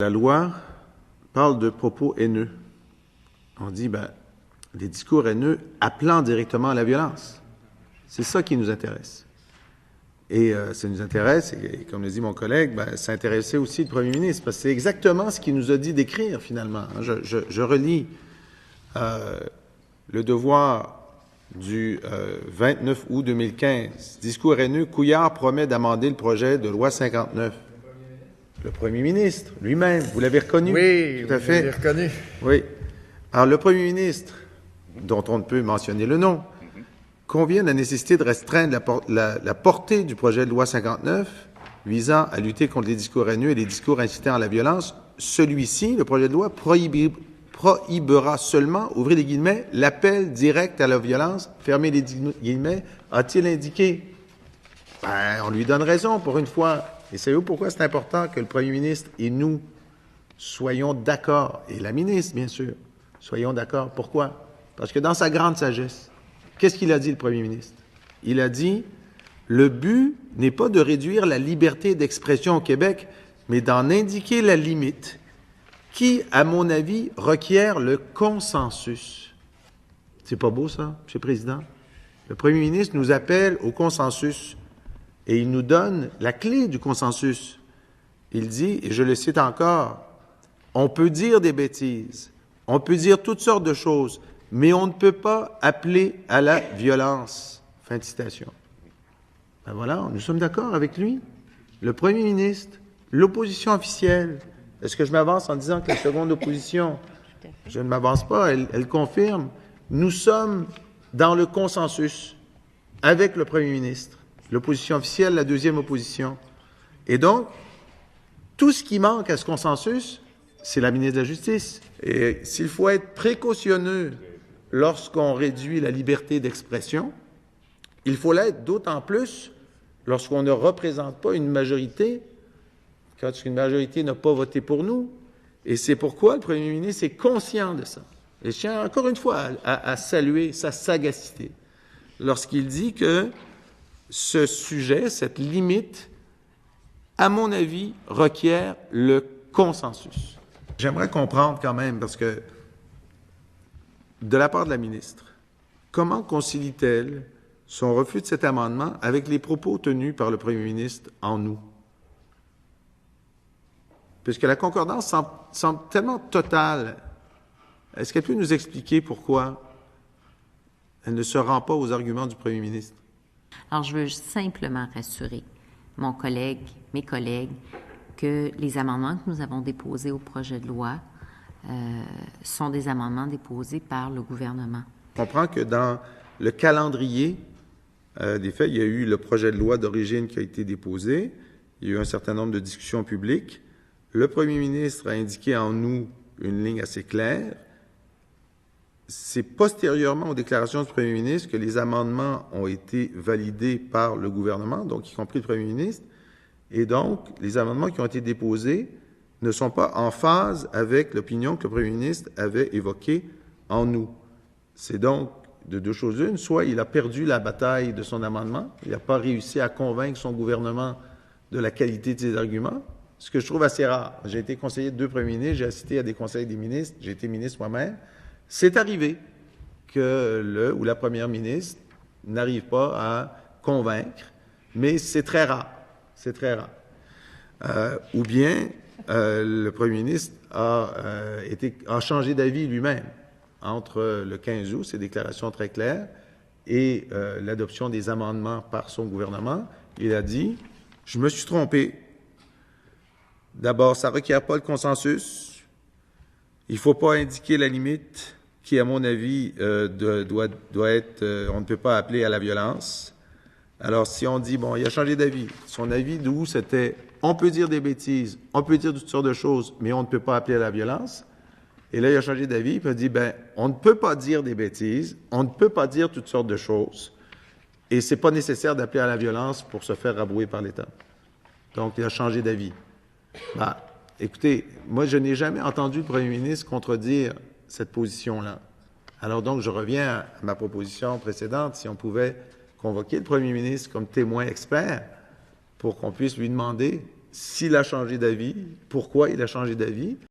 La loi parle de propos haineux. On dit, des discours haineux appelant directement à la violence. C'est ça qui nous intéresse. Et ça nous intéresse, et comme le dit mon collègue, ça intéressait aussi le premier ministre, parce que c'est exactement ce qu'il nous a dit d'écrire, finalement. Je relis le devoir du 29 août 2015. Discours haineux, Couillard promet d'amender le projet de loi 59. Le premier ministre lui-même, vous l'avez reconnu? Oui, tout à fait. Je l'ai reconnu. Oui. Alors, le premier ministre, dont on ne peut mentionner le nom, convient de la nécessité de restreindre la portée du projet de loi 59 visant à lutter contre les discours haineux et les discours incitant à la violence. Celui-ci, le projet de loi, prohibera seulement, ouvrez les guillemets, l'appel direct à la violence, fermez les guillemets, a-t-il indiqué. On lui donne raison pour une fois. Et savez-vous pourquoi c'est important que le premier ministre et nous soyons d'accord, et la ministre, bien sûr, soyons d'accord. Pourquoi? Parce que dans sa grande sagesse, qu'est-ce qu'il a dit, le premier ministre? Il a dit, le but n'est pas de réduire la liberté d'expression au Québec, mais d'en indiquer la limite qui, à mon avis, requiert le consensus. C'est pas beau, ça, M. le Président? Le premier ministre nous appelle au consensus et il nous donne la clé du consensus. Il dit, et je le cite encore, « On peut dire des bêtises, on peut dire toutes sortes de choses, mais on ne peut pas appeler à la violence. » Fin de citation. Voilà, nous sommes d'accord avec lui. Le premier ministre, l'opposition officielle. Est-ce que je m'avance en disant que la seconde opposition, je ne m'avance pas, elle confirme. Nous sommes dans le consensus avec le premier ministre. L'opposition officielle, la deuxième opposition. Et donc, tout ce qui manque à ce consensus, c'est la ministre de la Justice. Et s'il faut être précautionneux lorsqu'on réduit la liberté d'expression, il faut l'être d'autant plus lorsqu'on ne représente pas une majorité, quand une majorité n'a pas voté pour nous. Et c'est pourquoi le premier ministre est conscient de ça. Et je tiens encore une fois à saluer sa sagacité lorsqu'il dit que ce sujet, cette limite, à mon avis, requiert le consensus. J'aimerais comprendre quand même, parce que de la part de la ministre, comment concilie-t-elle son refus de cet amendement avec les propos tenus par le premier ministre en août? Puisque la concordance semble tellement totale, est-ce qu'elle peut nous expliquer pourquoi elle ne se rend pas aux arguments du premier ministre? Alors, je veux simplement rassurer mes collègues, que les amendements que nous avons déposés au projet de loi sont des amendements déposés par le gouvernement. On comprend que dans le calendrier des faits, il y a eu le projet de loi d'origine qui a été déposé, il y a eu un certain nombre de discussions publiques. Le premier ministre a indiqué en août une ligne assez claire. C'est postérieurement aux déclarations du premier ministre que les amendements ont été validés par le gouvernement, donc y compris le premier ministre, et donc les amendements qui ont été déposés ne sont pas en phase avec l'opinion que le premier ministre avait évoquée en août. C'est donc de deux choses l'une, soit il a perdu la bataille de son amendement, il n'a pas réussi à convaincre son gouvernement de la qualité de ses arguments, ce que je trouve assez rare. J'ai été conseiller de 2 premiers ministres, j'ai assisté à des conseils des ministres, j'ai été ministre moi-même. C'est arrivé que le ou la première ministre n'arrive pas à convaincre, mais c'est très rare. C'est très rare. Ou bien le premier ministre a changé d'avis lui-même entre le 15 août, ses déclarations très claires, et l'adoption des amendements par son gouvernement. Il a dit « Je me suis trompé. D'abord, ça ne requiert pas le consensus. Il ne faut pas indiquer la limite qui, à mon avis, doit être on ne peut pas appeler à la violence. Alors, si on dit, bon, il a changé d'avis. Son avis d'où c'était, on peut dire des bêtises, on peut dire toutes sortes de choses, mais on ne peut pas appeler à la violence. Et là, il a changé d'avis, puis il a dit, on ne peut pas dire des bêtises, on ne peut pas dire toutes sortes de choses, et c'est pas nécessaire d'appeler à la violence pour se faire rabrouer par l'État. Donc, il a changé d'avis. Écoutez, moi, je n'ai jamais entendu le premier ministre contredire cette position-là. Alors donc, je reviens à ma proposition précédente, si on pouvait convoquer le premier ministre comme témoin expert pour qu'on puisse lui demander s'il a changé d'avis, pourquoi il a changé d'avis.